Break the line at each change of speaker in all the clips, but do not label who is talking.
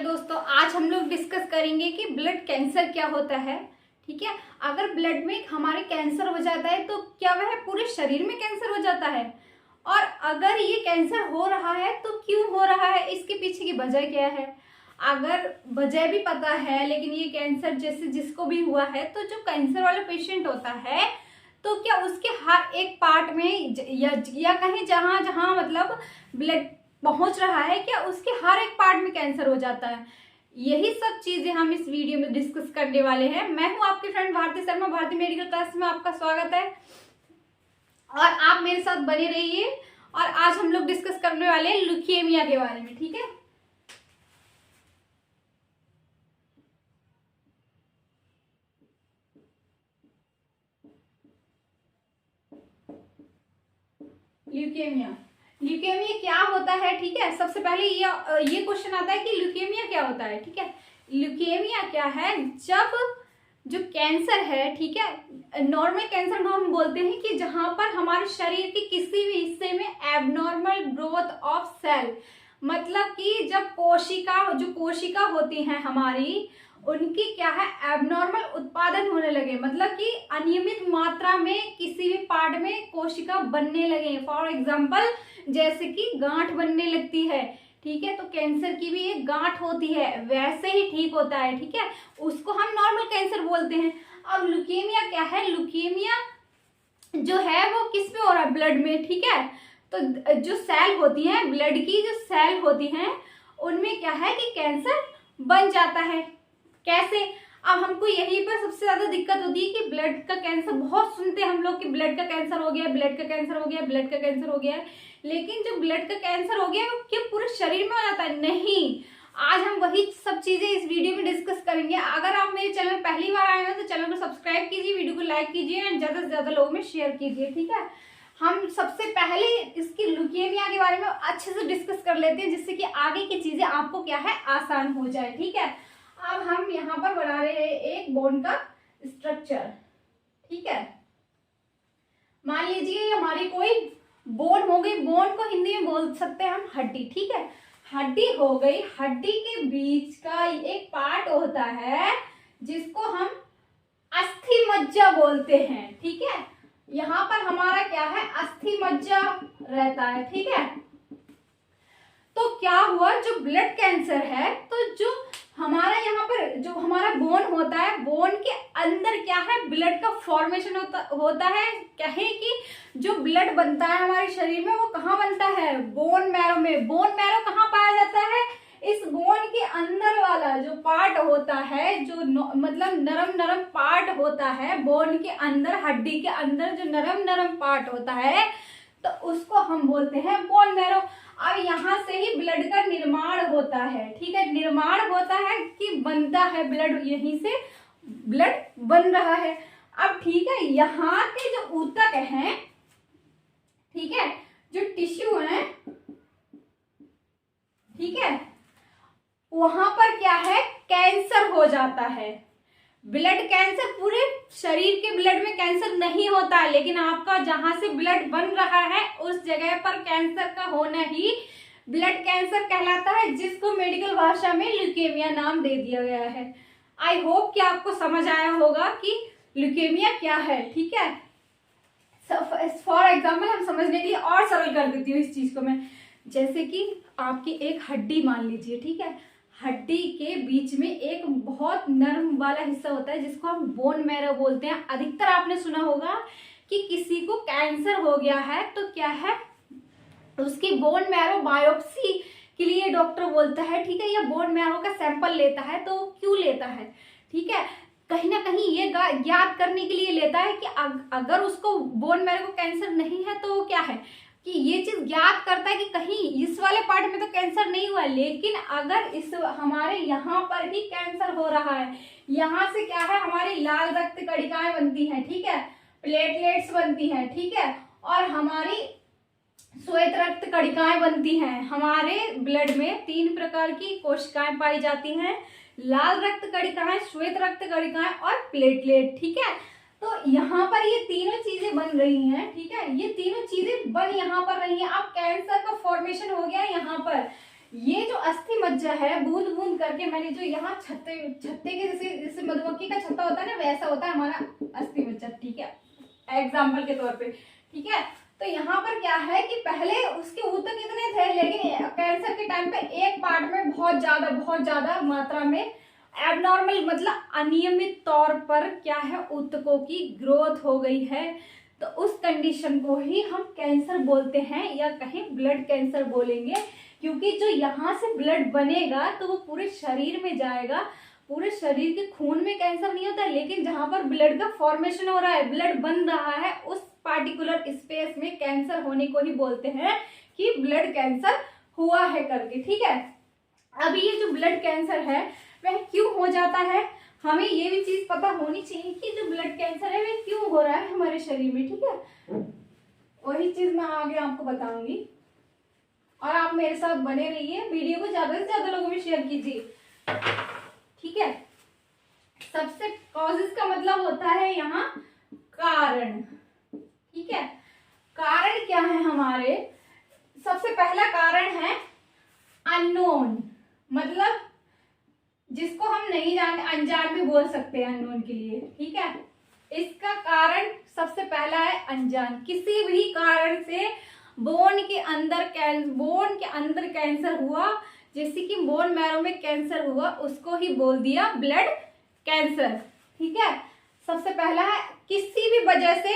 Hello दोस्तों, आज हम लोग डिस्कस करेंगे कि ब्लड कैंसर क्या होता है। ठीक है, अगर ब्लड में हमारे कैंसर हो जाता है तो क्या वह पूरे शरीर में कैंसर हो जाता है, और अगर ये कैंसर हो रहा है तो क्यों हो रहा है, इसके पीछे की वजह क्या है। अगर वजह भी पता है लेकिन ये कैंसर जैसे जिसको भी हुआ है, तो जो कैंसर वाला पेशेंट होता है तो क्या उसके हर एक पार्ट में या कहीं जहां जहां मतलब ब्लड पहुंच रहा है, क्या उसके हर एक पार्ट में कैंसर हो जाता है। यही सब चीजें हम इस वीडियो में डिस्कस करने वाले हैं। मैं हूं आपकी friend Bharti Sharma, Bharti medical class में आपका स्वागत है और आप मेरे साथ बने रहिए। और आज हम लोग डिस्कस करने वाले हैं ल्यूकेमिया के बारे में। ठीक है, ल्यूकेमिया ल्यूकेमिया क्या होता है। ठीक है, सबसे पहले ये क्वेश्चन आता है कि ल्यूकेमिया क्या होता है। ठीक है, ल्यूकेमिया क्या है, जब जो कैंसर है, ठीक है, नॉर्मल कैंसर को हम बोलते हैं कि जहां पर हमारे शरीर के किसी भी हिस्से में एबनॉर्मल ग्रोथ ऑफ सेल, मतलब कि जब कोशिका होती हैं हमारी, उनकी क्या है एबनॉर्मल उत्पादन होने लगे, मतलब कि अनियमित मात्रा में किसी भी पार्ट में कोशिका बनने लगे। फॉर एग्जाम्पल जैसे कि गांठ बनने लगती है, ठीक है, तो कैंसर की भी एक गांठ होती है, वैसे ही ठीक होता है। ठीक है, उसको हम नॉर्मल कैंसर बोलते हैं। अब ल्यूकेमिया क्या है, ल्यूकेमिया जो है वो किस में हो रहा है, ब्लड में। ठीक है, तो जो सेल होती हैं, ब्लड की जो सेल होती हैं, उनमें क्या है कि कैंसर बन जाता है। कैसे, अब हमको यही पर सबसे ज्यादा दिक्कत होती है कि ब्लड का कैंसर बहुत सुनते हैं हम लोग कि ब्लड का कैंसर हो गया, ब्लड का कैंसर हो गया, ब्लड का कैंसर हो गया है। लेकिन जो ब्लड का कैंसर हो गया वो क्या पूरे शरीर में हो जाता है? नहीं। आज हम वही सब चीजें इस वीडियो में डिस्कस करेंगे। अगर आप मेरे चैनल पहली बार आए हो तो चैनल को सब्सक्राइब कीजिए, वीडियो को लाइक कीजिए एंड ज्यादा से ज्यादा लोगों में शेयर कीजिए। ठीक है, हम सबसे पहले इसकी ल्यूकेमिया के बारे में अच्छे से डिस्कस कर लेते हैं, जिससे कि आगे की चीजें आपको क्या है आसान हो जाए। ठीक है, अब हम यहाँ पर बना रहे हैं एक बोन का स्ट्रक्चर। ठीक है, मान लीजिए हमारी कोई बोन हो गई, बोन को हिंदी में बोल सकते हैं हम हड्डी। ठीक है, हड्डी हो गई, हड्डी के बीच का एक पार्ट होता है जिसको हम अस्थि मज्जा बोलते हैं। ठीक है, यहाँ पर हमारा क्या है अस्थि मज्जा रहता है। ठीक है, तो क्या हुआ, जो ब्लड कैंसर है तो जो हमारा यहाँ पर जो हमारा बोन होता है, बोन के अंदर क्या है ब्लड का फॉर्मेशन होता है। कहें कि जो ब्लड बनता है हमारे शरीर में वो कहाँ बनता है, बोन मैरो में। बोन मैरो कहाँ पाया जाता है, इस बोन के अंदर वाला जो पार्ट होता है, जो मतलब नरम नरम पार्ट होता है बोन के अंदर, हड्डी के अंदर जो नरम नरम पार्ट होता है, तो उसको हम बोलते हैं बोन मैरो। अब यहाँ से ही ब्लड का निर्माण होता है। ठीक है, निर्माण होता है कि बनता है ब्लड, यहीं से ब्लड बन रहा है। अब ठीक है, यहाँ के जो ऊतक हैं, ठीक है, जो टिश्यू है, ठीक है, वहां पर क्या है कैंसर हो जाता है। ब्लड कैंसर पूरे शरीर के ब्लड में कैंसर नहीं होता है, लेकिन आपका जहां से ब्लड बन रहा है उस जगह पर कैंसर का होना ही ब्लड कैंसर कहलाता है, जिसको मेडिकल भाषा में ल्यूकेमिया नाम दे दिया गया है। आई होप कि आपको समझ आया होगा कि ल्यूकेमिया क्या है। ठीक है, फॉर एग्जाम्पल हम समझने के लिए और सरल कर देती हूँ इस चीज को मैं। जैसे कि आपकी एक हड्डी मान लीजिए, ठीक है, हड्डी के बीच में एक बहुत नरम वाला हिस्सा होता है जिसको हम बोन मैरो बोलते हैं। अधिकतर आपने सुना होगा कि किसी को कैंसर हो गया है तो क्या है उसकी बोन मैरो बायोप्सी के लिए डॉक्टर बोलता है। ठीक है, या बोन मैरो का सैंपल लेता है, तो क्यों लेता है, ठीक है, कहीं ना कहीं ये ज्ञात करने के लिए लेता है कि अगर उसको बोन मैरो को कैंसर नहीं है तो क्या है कि ये चीज ज्ञात करता है कि कहीं इस वाले पार्ट में तो कैंसर नहीं हुआ, लेकिन अगर इस हमारे यहाँ पर भी कैंसर हो रहा है, यहाँ से क्या है हमारी लाल रक्त कणिकाएं बनती हैं, ठीक है, प्लेटलेट्स बनती हैं, ठीक है, और हमारी श्वेत रक्त कणिकाएं बनती हैं। हमारे ब्लड में 3 प्रकार की कोशिकाएं पाई जाती हैं, लाल रक्त कणिकाएं, श्वेत रक्त कणिकाएं और प्लेटलेट। ठीक है, तो यहाँ पर ये तीनों चीजें बन रही हैं। ठीक है, ये तीनों चीजें बन यहाँ पर रही हैं। अब कैंसर का फॉर्मेशन हो गया यहाँ पर, ये जो अस्थि मज्जा है बूंद बूंद करके मैंने जो यहाँ छत्ते छत्ते के जैसे मधुमक्खी का छत्ता होता है ना, वैसा होता है हमारा अस्थि मज्जा, ठीक है, एग्जाम्पल के तौर पे, ठीक है। तो यहाँ पर क्या है कि पहले उसके ऊतक कितने थे, लेकिन कैंसर के टाइम पे एक पार्ट में बहुत ज्यादा मात्रा में एबनॉर्मल मतलब अनियमित तौर पर क्या है ऊतकों की ग्रोथ हो गई है। तो उस कंडीशन को ही हम कैंसर बोलते हैं, या कहीं ब्लड कैंसर बोलेंगे, क्योंकि जो यहाँ से ब्लड बनेगा तो वो पूरे शरीर में जाएगा। पूरे शरीर के खून में कैंसर नहीं होता है, लेकिन जहां पर ब्लड का फॉर्मेशन हो रहा है, ब्लड बन रहा है, उस पार्टिकुलर स्पेस में कैंसर होने को ही बोलते हैं कि ब्लड कैंसर हुआ है करके, ठीक है। अब ये जो ब्लड कैंसर है वह क्यों हो जाता है, हमें ये भी चीज पता होनी चाहिए कि जो ब्लड कैंसर है वह क्यों हो रहा है हमारे शरीर में, ठीक है। वही चीज मैं आगे आपको बताऊंगी, और आप मेरे साथ बने रहिए, वीडियो को ज्यादा से ज्यादा लोगों में शेयर कीजिए, ठीक है। सबसे कॉजेस का मतलब होता है यहाँ कारण, ठीक है। कारण क्या है हमारे, सबसे पहला कारण है अननोन, मतलब जिसको हम नहीं जानते, अनजान भी बोल सकते हैं अननोन के लिए, ठीक है। इसका कारण सबसे पहला है अनजान। किसी भी कारण से बोन के अंदर कैंसर हुआ, जैसे कि बोन मैरो में कैंसर हुआ, उसको ही बोल दिया ब्लड कैंसर, ठीक है। सबसे पहला है किसी भी वजह से,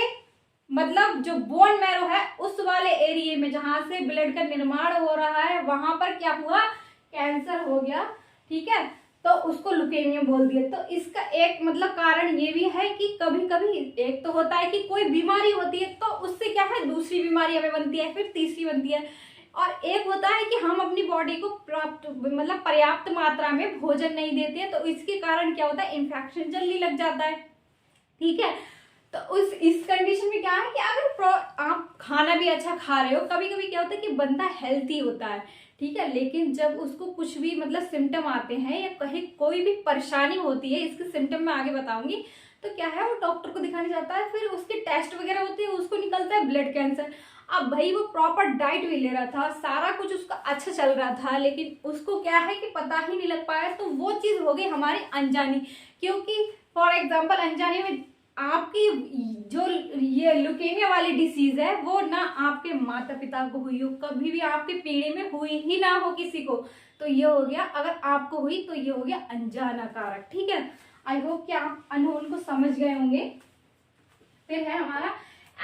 मतलब जो बोन मैरो है उस वाले एरिया में जहां से ब्लड का निर्माण हो रहा है वहां पर क्या हुआ, कैंसर हो गया, ठीक है, तो उसको लुकेमिया बोल दिया। तो इसका एक मतलब कारण ये भी है कि कभी कभी एक तो होता है कि कोई बीमारी होती है तो उससे क्या है दूसरी बीमारी हमें बनती है, फिर तीसरी बनती है, और एक होता है कि हम अपनी बॉडी को पर्याप्त मात्रा में भोजन नहीं देते हैं, तो इसके कारण क्या होता है, इन्फेक्शन जल्दी लग जाता है, ठीक है। तो इस कंडीशन में क्या है कि अगर आप खाना भी अच्छा खा रहे हो, कभी कभी क्या होता है कि बंदा हेल्थी होता है, ठीक है, लेकिन जब उसको कुछ भी मतलब सिम्टम आते हैं या कहीं कोई भी परेशानी होती है, इसके सिम्टम मैं आगे बताऊंगी, तो क्या है वो डॉक्टर को दिखाने जाता है, फिर उसके टेस्ट वगैरह होते हैं, उसको निकलता है ब्लड कैंसर। अब भाई वो प्रॉपर डाइट भी ले रहा था, सारा कुछ उसका अच्छा चल रहा था, लेकिन उसको क्या है कि पता ही नहीं लग पाया, तो वो चीज हो गई हमारी अनजानी। क्योंकि फॉर एग्जाम्पल अनजानी में आपकी जो ये लुकेमिया वाली डिसीज है वो ना आपके माता पिता को हुई हो, कभी भी आपके पीढ़ी में हुई ही ना हो किसी को, तो ये हो गया, अगर आपको हुई तो ये हो गया अनजाना कारक, ठीक है। आई होप कि आप अनहोन को समझ गए होंगे। फिर है हमारा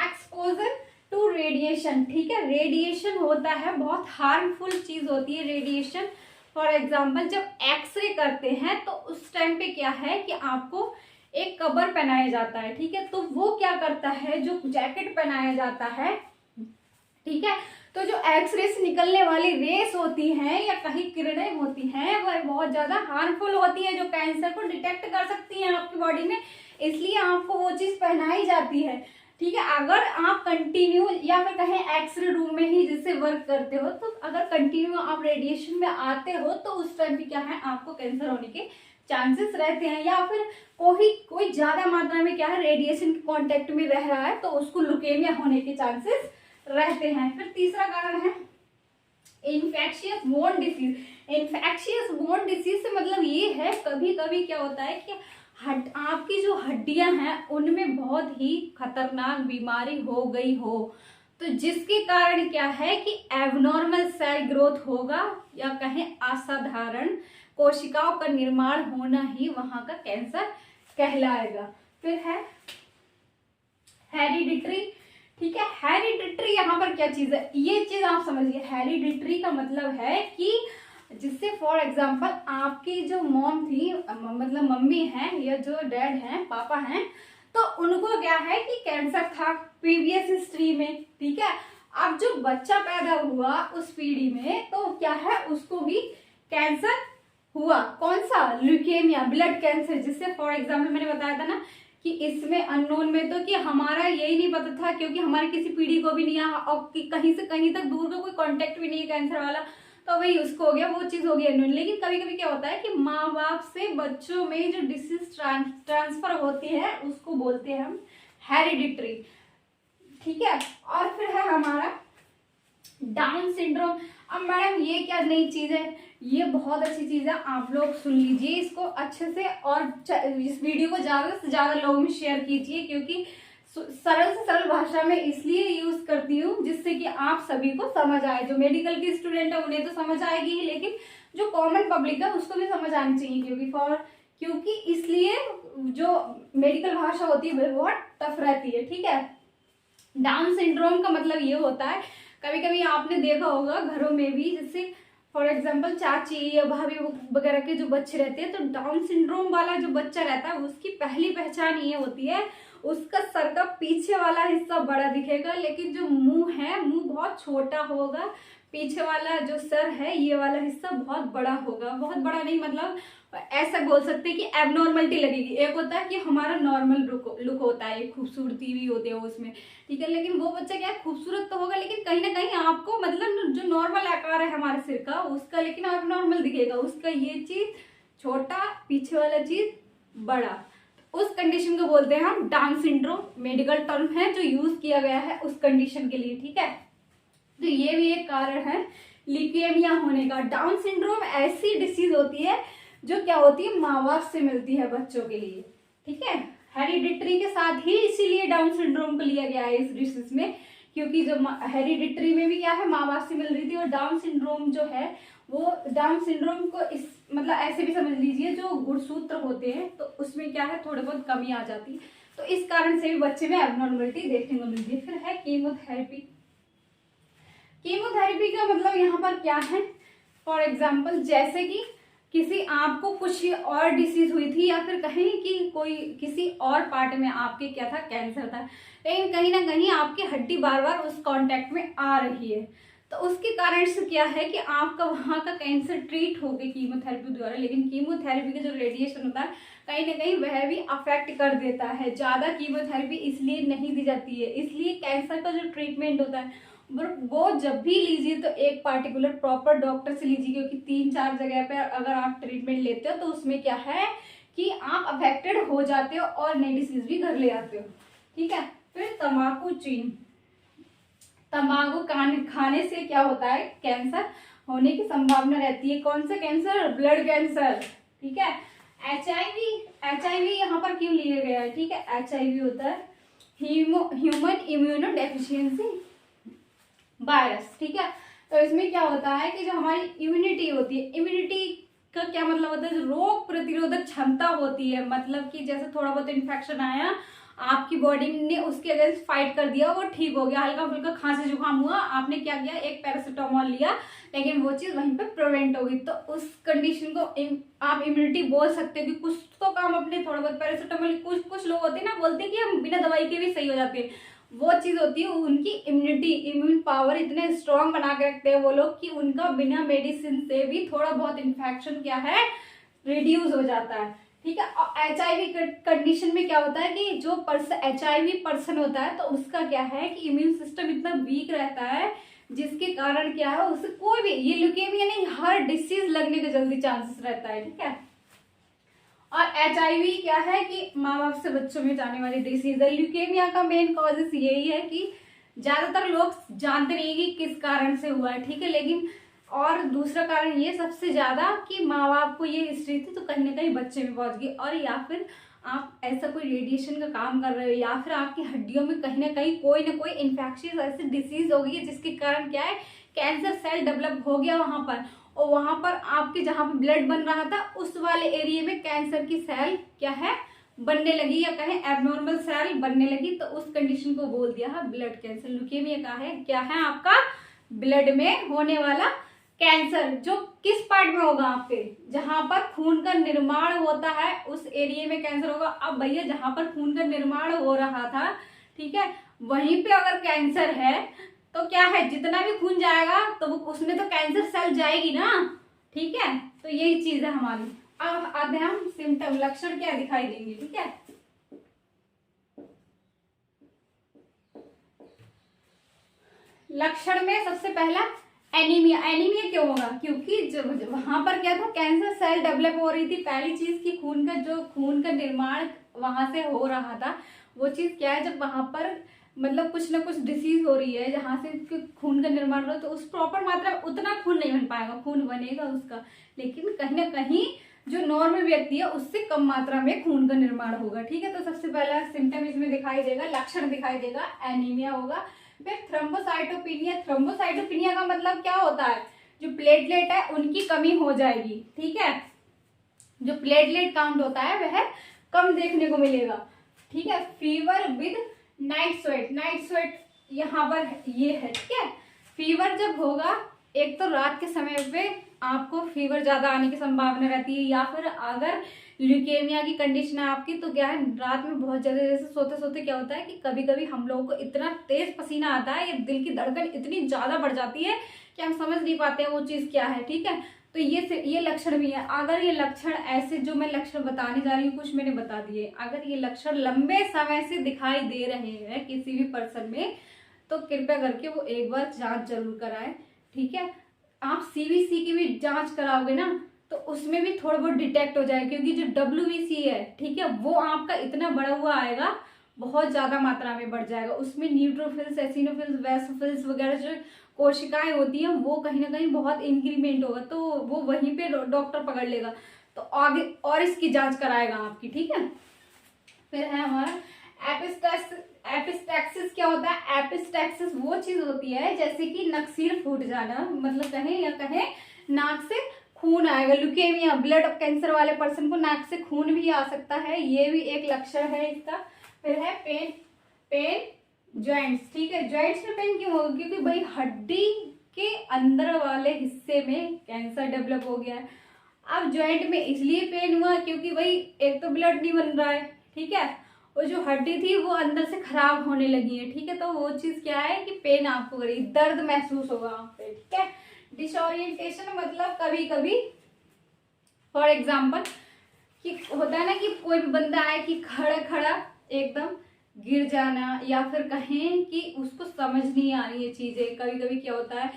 एक्सपोजर टू रेडिएशन, ठीक है। रेडिएशन होता है बहुत हार्मफुल चीज होती है रेडिएशन। फॉर एग्जाम्पल जब एक्सरे करते हैं तो उस टाइम पे क्या है कि आपको एक कवर पहनाया जाता है, ठीक है, तो वो क्या करता है, जो जैकेट पहनाया जाता है, ठीक है, तो जो एक्सरे से निकलने वाली रेस होती हैं या कहीं किरणें होती हैं वह बहुत ज्यादा हार्मफुल होती है, जो कैंसर को डिटेक्ट कर सकती हैं आपकी बॉडी में, इसलिए आपको वो चीज पहनाई जाती है, ठीक है। अगर आप कंटिन्यू या फिर कहें एक्सरे रूम में ही जिससे वर्क करते हो, तो अगर कंटिन्यू आप रेडिएशन में आते हो तो उस टाइम पे क्या है आपको कैंसर होने के चांसेस रहते हैं, या फिर कोई ज्यादा मात्रा में क्या है रेडिएशन के कांटेक्ट में रह रहा है तो उसको लुकेमिया होने के चांसेस रहते हैं। फिर तीसरा कारण है infectious bone disease. Infectious bone disease से मतलब ये है कभी कभी क्या होता है कि आपकी जो हड्डियां हैं उनमें बहुत ही खतरनाक बीमारी हो गई हो, तो जिसके कारण क्या है कि एबनॉर्मल सेल ग्रोथ होगा या कहें असाधारण कोशिकाओं का निर्माण होना ही वहां का कैंसर कहलाएगा। फिर है हेरिडिटरी, ठीक है। हेरिडिटरी यहाँ पर क्या चीज है, ये चीज आप समझिए। हेरिडिटरी का मतलब है कि जिससे फॉर एग्जांपल आपकी जो मॉम थी, मतलब मम्मी है या जो डैड हैं, पापा हैं, तो उनको क्या है कि कैंसर था प्रीवियस हिस्ट्री में, ठीक है। अब जो बच्चा पैदा हुआ उस पीढ़ी में तो क्या है उसको भी कैंसर हुआ, कौन सा, ल्यूकेमिया, ब्लड कैंसर, जिससे फॉर एग्जांपल मैंने बताया था ना कि इसमें अननोन में तो कि हमारा यही नहीं पता था, क्योंकि हमारी किसी पीढ़ी को भी नहीं आया और कहीं से कहीं तक दूर का कोई कांटेक्ट भी नहीं है कैंसर वाला, तो वही उसको हो गया, वो चीज हो गई अननोन। लेकिन कभी कभी क्या होता है कि माँ बाप से बच्चों में जो डिसीज ट्रांसफर होती है उसको बोलते हैं हम हेरिडिटरी, ठीक है। और फिर है हमारा डाउन सिंड्रोम। अब मैडम ये क्या नई चीज़ है, ये बहुत अच्छी चीज़ है, आप लोग सुन लीजिए इसको अच्छे से और इस वीडियो को ज़्यादा से ज़्यादा लोगों में शेयर कीजिए, क्योंकि सरल से सरल भाषा में इसलिए यूज़ करती हूँ जिससे कि आप सभी को समझ आए। जो मेडिकल की स्टूडेंट है उन्हें तो समझ आएगी ही, लेकिन जो कॉमन पब्लिक है उसको भी समझ आनी चाहिए, क्योंकि इसलिए जो मेडिकल भाषा होती है वो बहुत टफ रहती है। ठीक है, डाउन सिंड्रोम का मतलब ये होता है, कभी कभी आपने देखा होगा घरों में भी, जैसे फॉर एग्जांपल चाची या भाभी वगैरह के जो बच्चे रहते हैं, तो डाउन सिंड्रोम वाला जो बच्चा रहता है उसकी पहली पहचान ये होती है, उसका सर का पीछे वाला हिस्सा बड़ा दिखेगा, लेकिन जो मुंह है मुंह बहुत छोटा होगा, पीछे वाला जो सर है ये वाला हिस्सा बहुत बड़ा होगा। बहुत बड़ा नहीं, मतलब ऐसा बोल सकते हैं कि एबनॉर्मलिटी लगेगी। एक होता है कि हमारा नॉर्मल लुक होता है, एक खूबसूरती भी होती है उसमें, ठीक है, लेकिन वो बच्चा क्या है, खूबसूरत तो होगा लेकिन कहीं ना कहीं आपको मतलब जो नॉर्मल आकार है हमारे सिर का उसका लेकिन एबनॉर्मल दिखेगा, उसका ये चीज छोटा, पीछे वाला चीज बड़ा। उस कंडीशन को बोलते हैं हम डाउन सिंड्रोम। मेडिकल टर्म है जो यूज किया गया है उस कंडीशन के लिए। ठीक है, तो ये भी एक कारण है ल्यूकेमिया होने का। डाउन सिंड्रोम ऐसी डिसीज होती है जो क्या होती है, माँ बाप से मिलती है बच्चों के लिए। ठीक है, हेरिडिटरी के साथ ही इसीलिए डाउन सिंड्रोम को लिया गया है इस डिसीज में, क्योंकि जो हेरिडिटरी में भी क्या है, माँ बाप से मिल रही थी, और डाउन सिंड्रोम जो है वो डाउन सिंड्रोम को इस मतलब ऐसे भी समझ लीजिए, जो गुणसूत्र होते हैं तो उसमें क्या है थोड़ी बहुत कमी आ जाती है, तो इस कारण से भी बच्चे में एबनॉर्मलिटी देखने को मिलती है। फिर है कीमोथेरेपी। कीमोथेरेपी का मतलब यहाँ पर क्या है, फॉर एग्जाम्पल जैसे कि किसी आपको कुछ और डिसीज हुई थी, या फिर कहीं कि कोई किसी और पार्ट में आपके क्या था, कैंसर था, लेकिन कहीं ना कहीं आपकी हड्डी बार बार उस कांटेक्ट में आ रही है, तो उसके कारण से क्या है कि आपका वहाँ का कैंसर ट्रीट हो गया कीमोथेरेपी द्वारा। लेकिन कीमोथेरेपी का जो रेडिएशन होता है कहीं ना कहीं वह भी अफेक्ट कर देता है। ज़्यादा कीमोथेरेपी इसलिए नहीं दी जाती है, इसलिए कैंसर का जो ट्रीटमेंट होता है वो जब भी लीजिए तो एक पार्टिकुलर प्रॉपर डॉक्टर से लीजिए, क्योंकि 3-4 जगह पे अगर आप ट्रीटमेंट लेते हो तो उसमें क्या है कि आप अफेक्टेड हो जाते हो और नई डिसीज भी घर ले आते हो। ठीक है, फिर तम्बाकू चीन। तम्बाकू खाने से क्या होता है, कैंसर होने की संभावना रहती है। कौन सा कैंसर, ब्लड कैंसर। ठीक है, HIV यहाँ पर क्यों लिया गया है, ठीक है, HIV होता है ह्यूमन इम्यूनो डेफिशिएंसी वायरस। ठीक है, तो इसमें क्या होता है कि जो हमारी इम्यूनिटी होती है, इम्यूनिटी का क्या मतलब होता है, जो रोग प्रतिरोधक क्षमता होती है, मतलब कि जैसे थोड़ा बहुत इन्फेक्शन आया, आपकी बॉडी ने उसके अगेंस्ट फाइट कर दिया, वो ठीक हो गया, हल्का फुल्का खांसी जुकाम हुआ, आपने क्या किया, एक पैरासिटामोल लिया, लेकिन वो चीज वहीं पे प्रिवेंट हो गई, तो उस कंडीशन को आप इम्यूनिटी बोल सकते हो कि कुछ तो काम अपने थोड़ा बहुत पैरासिटामोल, कुछ लोग होते हैं ना बोलते हैं कि हम बिना दवाई के भी सही हो जाते हैं, वो चीज होती है उनकी इम्यूनिटी, इम्यून पावर इतने स्ट्रांग बना के रखते हैं वो लोग कि उनका बिना मेडिसिन से भी थोड़ा बहुत इन्फेक्शन क्या है रिड्यूस हो जाता है। ठीक है, और HIV कंडीशन में क्या होता है कि जो HIV पर्सन होता है तो उसका क्या है कि इम्यून सिस्टम इतना वीक रहता है, जिसके कारण क्या है उसे कोई भी, ये ल्यूकेमिया नहीं, हर डिसीज लगने का जल्दी चांसेस रहता है। ठीक है, और HIV क्या है कि माँ बाप से बच्चों में जाने वाली डिसीज है। ल्यूकेमिया का मेन कॉजेस यही है कि ज्यादातर लोग जानते नहीं कि किस कारण से हुआ है। ठीक है, लेकिन और दूसरा कारण ये सबसे ज्यादा कि माँ बाप को ये हिस्ट्री थी तो कहीं ना कहीं बच्चे में पहुंच गई, और या फिर आप ऐसा कोई रेडिएशन का काम कर रहे हो, या फिर आपकी हड्डियों में कहीं ना कोई इन्फेक्शियस ऐसी डिसीज हो गई है जिसके कारण क्या है कैंसर सेल डेवलप हो गया वहां पर, और वहां पर आपके जहां पे ब्लड बन रहा था उस वाले एरिया में कैंसर की सेल क्या है बनने लगी, या कहें एबनॉर्मल सेल बनने लगी, तो उस कंडीशन को बोल दिया है ब्लड कैंसर। ल्यूकेमिया का है क्या है आपका ब्लड में होने वाला कैंसर, जो किस पार्ट में होगा आपके, जहां पर खून का निर्माण होता है उस एरिया में कैंसर होगा। अब भैया जहां पर खून का निर्माण हो रहा था, ठीक है, वहीं पे अगर कैंसर है तो क्या है, जितना भी खून जाएगा तो वो उसमें तो कैंसर सेल जाएगी ना। ठीक है, तो यही चीज है हमारी। अब आते हैं हम सिम्टम, लक्षण क्या दिखाई देंगे। ठीक है, लक्षण में सबसे पहला एनीमिया। एनीमिया क्यों होगा, क्योंकि जब वहां पर क्या था कैंसर सेल डेवलप हो रही थी, पहली चीज की खून का निर्माण वहां से हो रहा था, वो चीज क्या है जब वहां पर मतलब कुछ ना कुछ डिसीज हो रही है जहाँ से खून का निर्माण हो रहा है, तो उस प्रॉपर मात्रा में उतना खून नहीं बन पाएगा, खून बनेगा उसका, लेकिन कहीं ना कहीं जो नॉर्मल व्यक्ति है उससे कम मात्रा में खून का निर्माण होगा। ठीक है, तो सबसे पहला सिम्टम इसमें दिखाई देगा, लक्षण दिखाई देगा, एनीमिया होगा। फिर थ्रोम्बोसाइटोपिनिया, थ्रोम्बोसाइटोपिनिया का मतलब क्या होता है, जो प्लेटलेट है उनकी कमी हो जाएगी। ठीक है, जो प्लेटलेट काउंट होता है वह कम देखने को मिलेगा। ठीक है, fever with night sweat, night sweat यहाँ पर ये है। ठीक है, फीवर जब होगा, एक तो रात के समय पे आपको फीवर ज्यादा आने की संभावना रहती है, या फिर अगर ल्यूकेमिया की कंडीशन है आपकी, तो क्या है रात में बहुत ज्यादा, जैसे सोते सोते क्या होता है कि कभी कभी हम लोगों को इतना तेज पसीना आता है या दिल की धड़कन इतनी ज्यादा बढ़ जाती है कि हम समझ नहीं पाते हैं वो चीज क्या है। ठीक है, तो ये लक्षण भी है। अगर ये लक्षण ऐसे जो मैं लक्षण बताने जा रही हूँ कुछ मैंने बता दिए, अगर ये लक्षण लंबे समय से दिखाई दे रहे हैं किसी भी पर्सन में, तो कृपया करके वो एक बार जांच जरूर कराएं। ठीक है, आप सीबीसी की भी जांच कराओगे ना तो उसमें भी थोड़ा बहुत डिटेक्ट हो जाएगा, क्योंकि जो डब्ल्यूबीसी है, ठीक है, वो आपका इतना बढ़ा हुआ आएगा, बहुत ज्यादा मात्रा में बढ़ जाएगा। उसमें न्यूट्रोफिल्स, एसिनोफिल्स, वैसोफिल्स वगैरह जो कोशिकाएं होती हैं वो कहीं ना कहीं बहुत इंक्रीमेंट होगा, तो वो वहीं पे डॉक्टर पकड़ लेगा, तो आगे और इसकी जांच कराएगा आपकी। ठीक है, फिर है हमारा एपिस्टैक्सिस। क्या होता है एपिस्टैक्सिस? वो चीज होती है जैसे कि नक्सीर फूट जाना, मतलब कहें या कहें नाक से खून आएगा। ल्यूकेमिया, ब्लड कैंसर वाले पर्सन को नाक से खून भी आ सकता है, ये भी एक लक्षण है इसका। फिर है पेन जॉइंट्स। ठीक है, जॉइंट्स में पेन क्यों होगा? क्योंकि भाई हड्डी के अंदर वाले हिस्से में कैंसर डेवलप हो गया है। अब जॉइंट में इसलिए पेन हुआ क्योंकि भाई एक तो ब्लड नहीं बन रहा है, ठीक है, और जो हड्डी थी वो अंदर से खराब होने लगी है। ठीक है, तो वो चीज क्या है कि पेन आपको करेगी, दर्द महसूस होगा आप पे। ठीक है, डिसोरिएंटेशन मतलब कभी कभी फॉर एग्जाम्पल कि होता है ना कि कोई भी बंदा है कि खड़ा खड़ा एकदम गिर जाना, या फिर कहें कि उसको समझ नहीं आ रही है चीजें। कभी कभी क्या होता है,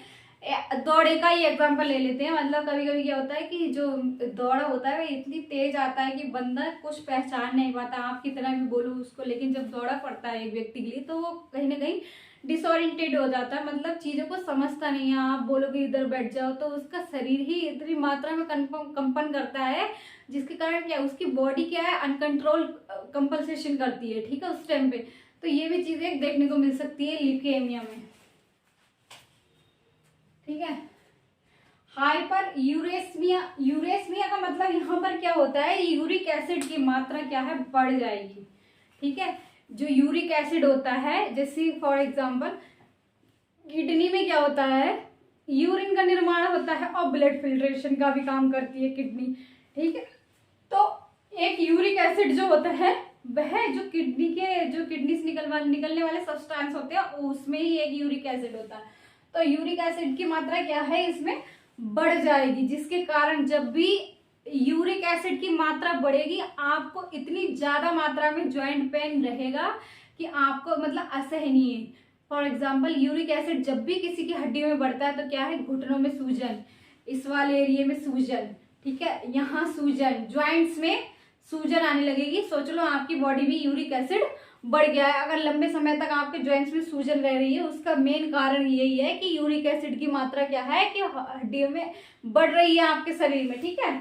दौड़े का ही एग्जांपल ले लेते हैं, मतलब कभी कभी क्या होता है कि जो दौड़ा होता है वह इतनी तेज आता है कि बंदा कुछ पहचान नहीं पाता, आप कितना भी बोलो उसको, लेकिन जब दौड़ा पड़ता है एक व्यक्ति के लिए तो वो कहीं ना कहीं डिसोरिएंटेड हो जाता है, मतलब चीजों को समझता नहीं है। आप बोलोगे इधर बैठ जाओ तो उसका शरीर ही इतनी मात्रा में कंपन करता है, जिसके कारण क्या उसकी बॉडी क्या है अनकंट्रोल कंपल्सेशन करती है। ठीक है, उस टाइम पे तो ये भी चीजें देखने को मिल सकती है ल्यूकेमिया में। ठीक है, हाइपर यूरेस्मिया, यूरेस्मिया का मतलब यहाँ पर क्या होता है, यूरिक एसिड की मात्रा क्या है बढ़ जाएगी। ठीक है, जो यूरिक एसिड होता है, जैसे फॉर एग्जांपल किडनी में क्या होता है, यूरिन का निर्माण होता है और ब्लड फिल्ट्रेशन का भी काम करती है किडनी। ठीक है, तो एक यूरिक एसिड जो होता है वह जो किडनी के जो किडनी से निकलने वाले सब्सटेंस होते हैं उसमें ही एक यूरिक एसिड होता है। तो यूरिक एसिड की मात्रा क्या है इसमें बढ़ जाएगी, जिसके कारण जब भी यूरिक एसिड की मात्रा बढ़ेगी आपको इतनी ज्यादा मात्रा में जॉइंट पेन रहेगा कि आपको मतलब असहनीय है। फॉर एग्जाम्पल यूरिक एसिड जब भी किसी की हड्डी में बढ़ता है तो क्या है, घुटनों में सूजन, इस वाले एरिया में सूजन, ठीक है, यहाँ सूजन, ज्वाइंट्स में सूजन आने लगेगी। सोच लो आपकी बॉडी में यूरिक एसिड बढ़ गया है, अगर लंबे समय तक आपके ज्वाइंट्स में सूजन रह रही है, उसका मेन कारण यही है कि यूरिक एसिड की मात्रा क्या है कि हड्डियों में बढ़ रही है आपके शरीर में। ठीक है,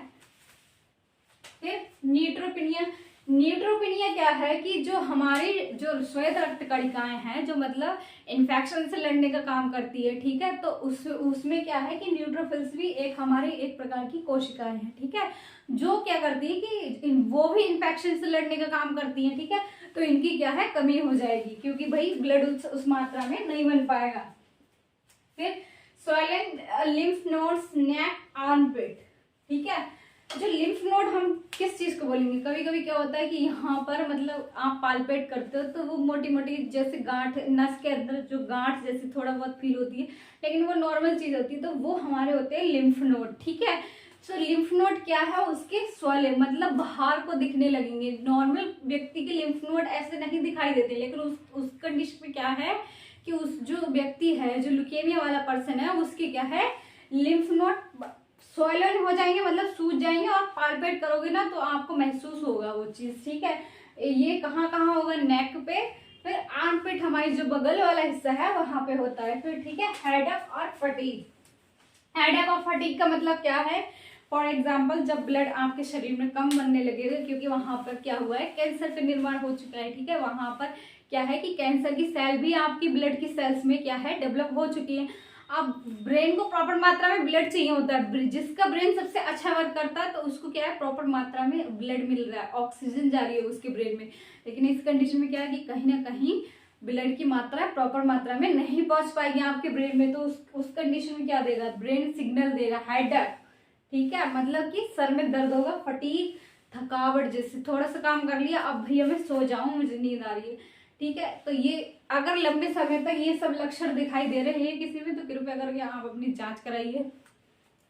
फिर न्यूट्रोपिनिया, न्यूट्रोपिनिया क्या है कि जो हमारी जो श्वेत रक्त कणिकाएं हैं जो मतलब इन्फेक्शन से लड़ने का काम करती है। ठीक है, तो उसमें क्या है कि न्यूट्रोफिल्स भी एक हमारी एक प्रकार की कोशिकाएं हैं। ठीक है, जो क्या करती है कि वो भी इन्फेक्शन से लड़ने का काम करती है। ठीक है, तो इनकी क्या है कमी हो जाएगी क्योंकि भाई ब्लड उस मात्रा में नहीं बन पाएगा। फिर स्वॉलन लिम्फ नोड्स, नेक, आर्मपिट। ठीक है, जो लिम्फ नोड हम किस चीज को बोलेंगे, कभी कभी क्या होता है कि यहाँ पर मतलब आप पालपेट करते हो तो वो मोटी मोटी जैसे गांठ, नस के अंदर जो गांठ जैसे थोड़ा बहुत फील होती है, लेकिन वो नॉर्मल चीज होती है, तो वो हमारे होते हैं लिम्फ नोड। ठीक है, सो लिम्फ नोड क्या है, उसके स्वले मतलब बाहर को दिखने लगेंगे। नॉर्मल व्यक्ति के लिम्फ नोड ऐसे नहीं दिखाई देते, लेकिन उस कंडीशन में क्या है कि उस जो व्यक्ति है जो ल्यूकेमिया वाला पर्सन है उसके क्या है लिम्फ नोड स्वॉलन हो जाएंगे, मतलब सूज जाएंगे, और पालपेट करोगे ना तो आपको महसूस होगा वो चीज। ठीक है, ये कहाँ कहाँ होगा, नेक पे, फिर आर्मपिट हमारी जो बगल वाला हिस्सा है वहां पे होता है। फिर ठीक है, हेडेक और फटीग। हेडेक और फटीग का मतलब क्या है? फॉर एग्जाम्पल, जब ब्लड आपके शरीर में कम बनने लगेगा, क्योंकि वहां पर क्या हुआ है, कैंसर का निर्माण हो चुका है। ठीक है, वहां पर क्या है कि कैंसर की सेल भी आपकी ब्लड की सेल्स में क्या है, डेवलप हो चुकी है। अब ब्रेन को प्रॉपर मात्रा में ब्लड चाहिए होता है। जिसका ब्रेन सबसे अच्छा वर्क करता है तो उसको क्या है, प्रॉपर मात्रा में ब्लड मिल रहा है, ऑक्सीजन जा रही है उसके ब्रेन में। लेकिन इस कंडीशन में क्या है कि कहीं ना कहीं ब्लड की मात्रा प्रॉपर मात्रा में नहीं पहुंच पाएगी आपके ब्रेन में। तो उस कंडीशन में क्या देगा, ब्रेन सिग्नल देगा हेडेक। ठीक है, मतलब कि सर में दर्द होगा, फटीग, थकावट, जैसे थोड़ा सा काम कर लिया, अब भैया मैं सो जाऊं, मुझे नींद आ रही है। ठीक है, तो ये अगर लंबे समय तक ये सब लक्षण दिखाई दे रहे हैं किसी में, तो कृपया करके आप अपनी जांच कराइए।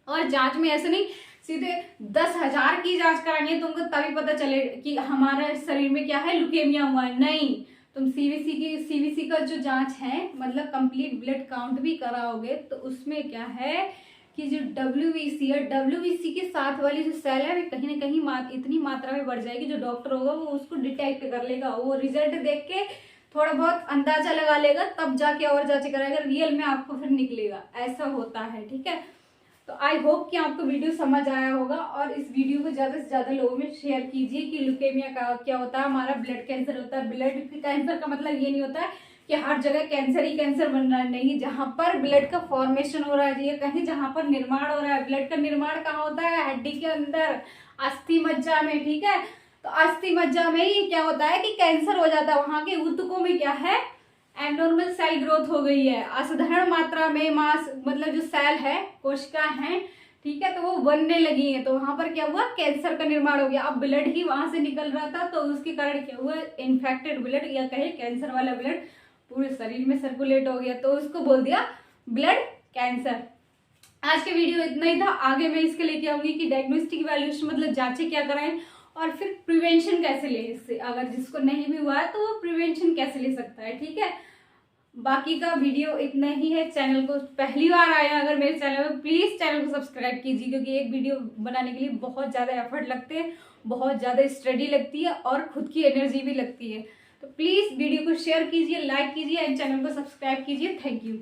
और जांच में ऐसे नहीं सीधे 10,000 की जांच करानी है तुमको तभी पता चले कि हमारे शरीर में क्या है, ल्यूकेमिया हुआ है। नहीं, तुम सीवीसी का जो जांच है, मतलब कंप्लीट ब्लड काउंट भी कराओगे, तो उसमें क्या है कि जो डब्ल्यूबीसी है, डब्ल्यूबीसी के साथ वाली जो सेल है वे कहीं ना कहीं इतनी मात्रा में बढ़ जाएगी, जो डॉक्टर होगा वो उसको डिटेक्ट कर लेगा। वो रिजल्ट देख के थोड़ा बहुत अंदाजा लगा लेगा, तब जाके और जांच कराएगा, रियल में आपको फिर निकलेगा। ऐसा होता है। ठीक है, तो आई होप कि आपको वीडियो समझ आया होगा, और इस वीडियो को ज्यादा से ज्यादा लोगों में शेयर कीजिए कि ल्यूकेमिया का क्या होता है। हमारा ब्लड कैंसर होता है। ब्लड कैंसर का मतलब ये नहीं होता है कि हर जगह कैंसर ही कैंसर बन रहा है। नहीं, जहां पर ब्लड का फॉर्मेशन हो रहा है, ये कहीं जहां पर निर्माण हो रहा है। ब्लड का निर्माण कहाँ होता है? हड्डी के अंदर, अस्थि मज्जा में। ठीक है, तो अस्थि मज्जा में ही क्या होता है कि कैंसर हो जाता है। वहां के ऊतकों में क्या है, एबनॉर्मल सेल ग्रोथ हो गई है, असाधारण मात्रा में मास, मतलब जो सेल है, कोशिका है, ठीक है, तो वो बनने लगी है। तो वहां पर क्या हुआ, कैंसर का निर्माण हो गया। अब ब्लड ही वहां से निकल रहा था, तो उसके कारण क्या हुआ, इन्फेक्टेड ब्लड या कहे कैंसर वाला ब्लड पूरे शरीर में सर्कुलेट हो गया, तो उसको बोल दिया ब्लड कैंसर। आज के वीडियो इतना ही था। आगे मैं इसके लेके आऊंगी कि डायग्नोस्टिक इवैल्यूएशन मतलब जांचें क्या कराएं, और फिर प्रिवेंशन कैसे ले इससे। अगर जिसको नहीं भी हुआ है तो वो प्रिवेंशन कैसे ले सकता है। ठीक है, बाकी का वीडियो इतना ही है। चैनल को पहली बार आया अगर मेरे चैनल में, प्लीज चैनल को सब्सक्राइब कीजिए, क्योंकि एक वीडियो बनाने के लिए बहुत ज्यादा एफर्ट लगते हैं, बहुत ज्यादा स्टडी लगती है और खुद की एनर्जी भी लगती है। तो प्लीज वीडियो को शेयर कीजिए, लाइक कीजिए एंड चैनल को सब्सक्राइब कीजिए। Thank you.